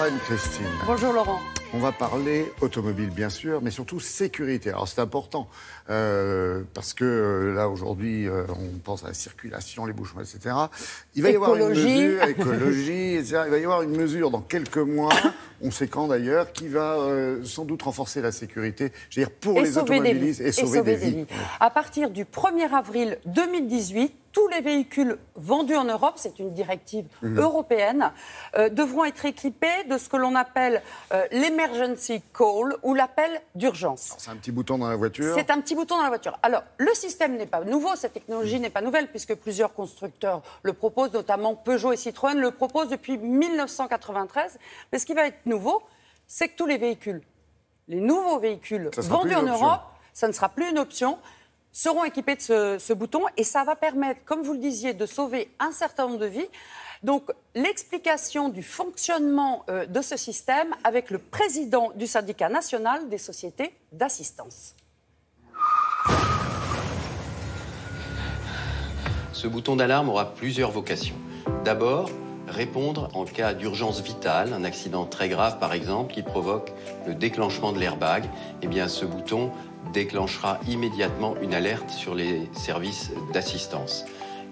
Anne-Christine. Bonjour Laurent. On va parler automobile, bien sûr, mais surtout sécurité. Alors, c'est important, parce que là, aujourd'hui, on pense à la circulation, les bouchons, etc. Il va y avoir une mesure, écologie, etc. Il va y avoir une mesure dans quelques mois, on sait quand d'ailleurs, qui va sans doute renforcer la sécurité, je veux dire, pour les automobilistes et sauver des vies. À partir du 1er avril 2018, tous les véhicules vendus en Europe, c'est une directive européenne, devront être équipés de ce que l'on appelle l'emergency call ou l'appel d'urgence. C'est un petit bouton dans la voiture. C'est un petit bouton dans la voiture. Alors, le système n'est pas nouveau, cette technologie n'est pas nouvelle, puisque plusieurs constructeurs le proposent, notamment Peugeot et Citroën le proposent depuis 1993. Mais ce qui va être nouveau, c'est que tous les véhicules, les nouveaux véhicules vendus en Europe, ça ne sera plus une option, seront équipés de ce bouton et ça va permettre, comme vous le disiez, de sauver un certain nombre de vies. Donc, l'explication du fonctionnement de ce système avec le président du syndicat national des sociétés d'assistance. Ce bouton d'alarme aura plusieurs vocations. D'abord, répondre en cas d'urgence vitale, un accident très grave par exemple qui provoque le déclenchement de l'airbag. Eh bien, ce bouton déclenchera immédiatement une alerte sur les services d'assistance.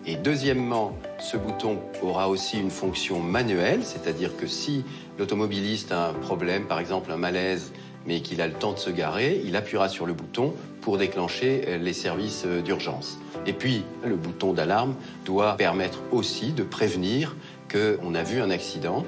Et deuxièmement, ce bouton aura aussi une fonction manuelle, c'est-à-dire que si l'automobiliste a un problème, par exemple un malaise, mais qu'il a le temps de se garer, il appuiera sur le bouton pour déclencher les services d'urgence. Et puis, le bouton d'alarme doit permettre aussi de prévenir qu'on a vu un accident.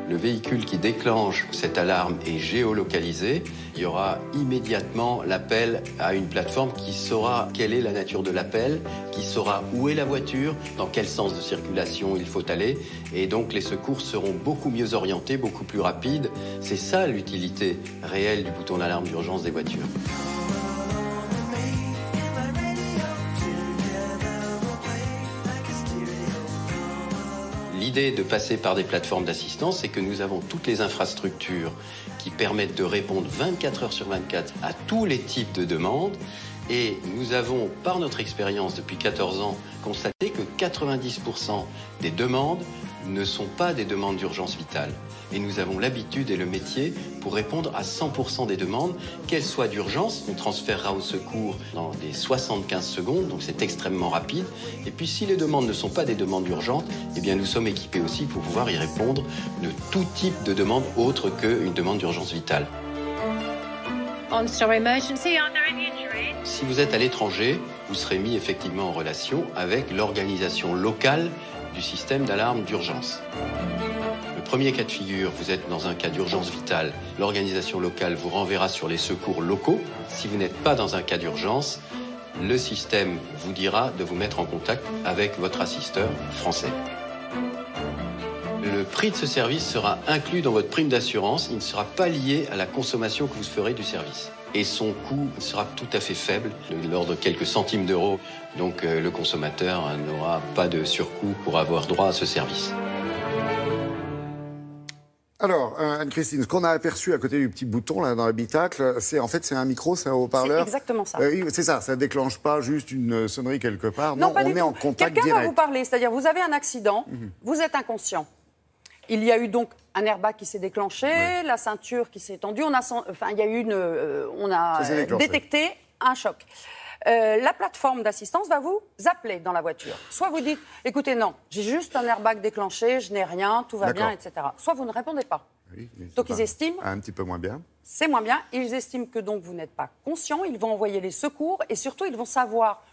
Le véhicule qui déclenche cette alarme est géolocalisé. Il y aura immédiatement l'appel à une plateforme qui saura quelle est la nature de l'appel, qui saura où est la voiture, dans quel sens de circulation il faut aller. Et donc les secours seront beaucoup mieux orientés, beaucoup plus rapides. C'est ça l'utilité réelle du bouton d'alarme d'urgence des voitures. L'idée de passer par des plateformes d'assistance, c'est que nous avons toutes les infrastructures qui permettent de répondre 24 heures sur 24 à tous les types de demandes. Et nous avons, par notre expérience depuis 14 ans, constaté que 90% des demandes ne sont pas des demandes d'urgence vitale. Et nous avons l'habitude et le métier pour répondre à 100% des demandes, qu'elles soient d'urgence, on transférera au secours dans des 75 secondes, donc c'est extrêmement rapide. Et puis si les demandes ne sont pas des demandes urgentes, eh bien nous sommes équipés aussi pour pouvoir y répondre de tout type de demande autre qu'une demande d'urgence vitale. Si vous êtes à l'étranger, vous serez mis effectivement en relation avec l'organisation locale du système d'alarme d'urgence. Le premier cas de figure, vous êtes dans un cas d'urgence vitale, l'organisation locale vous renverra sur les secours locaux. Si vous n'êtes pas dans un cas d'urgence, le système vous dira de vous mettre en contact avec votre assisteur français. Le prix de ce service sera inclus dans votre prime d'assurance, il ne sera pas lié à la consommation que vous ferez du service. Et son coût sera tout à fait faible, de l'ordre de quelques centimes d'euros. Donc le consommateur n'aura pas de surcoût pour avoir droit à ce service. Alors, Anne-Christine, ce qu'on a aperçu à côté du petit bouton là dans l'habitacle, c'est un micro, c'est un haut-parleur. C'est exactement ça. C'est ça, ça déclenche pas juste une sonnerie quelque part. Non, pas on du est tout. en contact direct. Quelqu'un va vous parler, c'est-à-dire vous avez un accident, vous êtes inconscient. Il y a eu donc un airbag qui s'est déclenché, la ceinture qui s'est tendue, on a détecté un choc. La plateforme d'assistance va vous appeler dans la voiture. Soit vous dites, écoutez, non, j'ai juste un airbag déclenché, je n'ai rien, tout va bien, etc. Soit vous ne répondez pas. Oui, donc ils estiment... Un petit peu moins bien. C'est moins bien. Ils estiment que donc vous n'êtes pas conscient, ils vont envoyer les secours et surtout ils vont savoir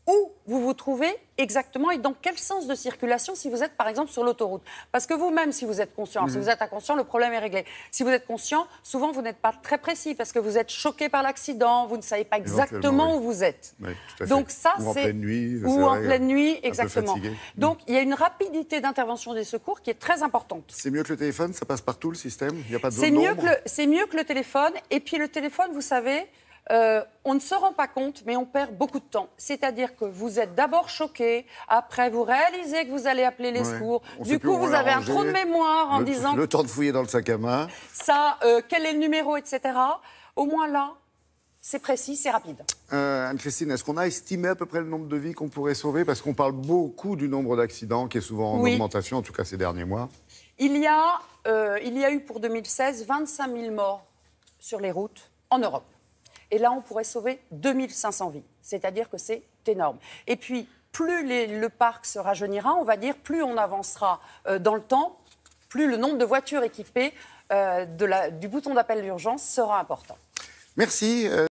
où vous vous trouvez exactement et dans quel sens de circulation si vous êtes par exemple sur l'autoroute. Parce que vous-même, si vous êtes conscient, si vous êtes inconscient, le problème est réglé. Si vous êtes conscient, souvent vous n'êtes pas très précis parce que vous êtes choqué par l'accident, vous ne savez pas exactement où vous êtes. Oui, tout à fait. Donc ça, ou en pleine nuit. Ou en pleine nuit, exactement. Fatigué. Donc il y a une rapidité d'intervention des secours qui est très importante. C'est mieux que le téléphone, ça passe partout le système, il n'y a pas de zone C'est d'ombre. mieux que le téléphone. Et puis le téléphone, vous savez... on ne se rend pas compte, mais on perd beaucoup de temps. C'est-à-dire que vous êtes d'abord choqué, après vous réalisez que vous allez appeler les secours. Du coup, vous avez un trou de mémoire en disant... Le temps de fouiller dans le sac à main. Ça, quel est le numéro, etc. Au moins là, c'est précis, c'est rapide. Anne-Christine, est-ce qu'on a estimé à peu près le nombre de vies qu'on pourrait sauver? Parce qu'on parle beaucoup du nombre d'accidents qui est souvent en augmentation, en tout cas ces derniers mois. Il y a eu pour 2016 25 000 morts sur les routes en Europe. Et là, on pourrait sauver 2500 vies. C'est-à-dire que c'est énorme. Et puis, plus le parc se rajeunira, on va dire, plus on avancera dans le temps, plus le nombre de voitures équipées du bouton d'appel d'urgence sera important. Merci.